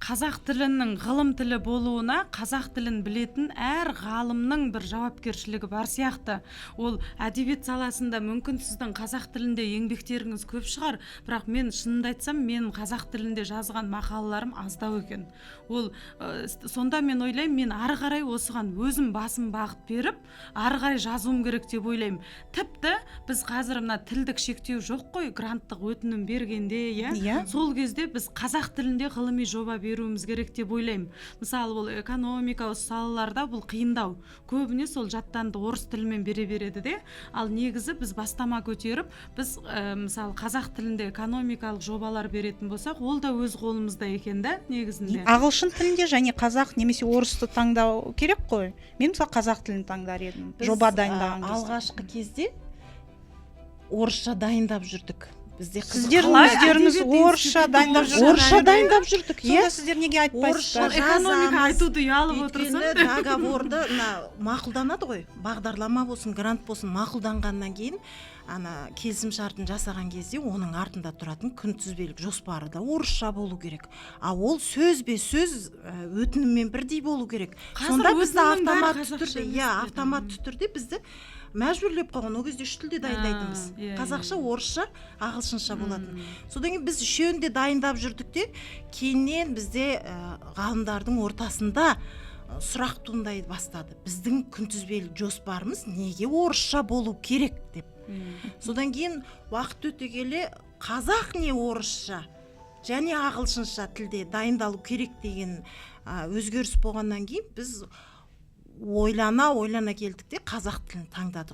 қазақ тілінің ғылым тілі болуына қазақ тілін білетін әр ғалымның бір жауапкершілігі бар сияқты. Ол әдебиет саласында мүмкін сіздің қазақ тілінде еңбектеріңіз көп шығар, бірақ мен шынымды айтсам, мен қазақ тілінде жазған мақалаларым аздау екен. Ол сонда мен ойлаймын, мен ары қарай осыған өзім басым бағыт беріп, ары қарай жазуым керек деп ойлаймын. Тіпті біз қазір мына тілдік шектеу жоқ қой, гранттық өтінім бергенде, сол кезде біз қазақ тілінде ғылыми жоба беруіміз керек деп ойлаймын. Мысалы, бұл экономика салаларда бұл қиындау. Көбіне сол жаттанды орыс тілімен бере береді де, ал негізі біз бастама көтеріп, біз мысалы қазақ тілінде экономикалық жобалар беретін болсақ, ол да өз қолымызда екен да, негізінде. Ағылшын тілінде және қазақ немесе орысты таңдау керек қой. Мен мысалы қазақ тілін таңдар едім. Жоба дайындаған кезде. Алғашқы кезде орысша дайындап жүрдік. Сіздердің өздеріңіз орысша дайындап жүрдік. Орысша дайындап жүрдік. Сонда сіздер неге айтпайсыздар? Экономика айтуды ұялып отырсың. Өйткені договорды мақұлданады ғой. Бағдарлама болсын, грант болсын мақұлданғаннан кейін келісім шартын жасаған кезде оның артында тұратын күнтізбелік жоспары да орысша болу керек. А ол сөзбе-сөз өтініммен бірдей болу керек. Сонда бізді автоматты түрде бізді мәжбүрлеп қойған. Ол кезде үш тілде дайындайтынбыз. Қазақша, орысша, ағылшынша болатын. Содан кейін біз үшеуінде дайындап жүрдік те, кейіннен бізде ғалымдардың ортасында сұрақ туындай бастады. Біздің күнтізбелік жоспарымыз неге орысша болу керек деп. Содан кейін уақыт өте келе қазақ не орысша және ағылшынша тілде дайындалу керек деген өзгеріс болғаннан кейін біз ойлана келдік те қазақ тілін таңдадық.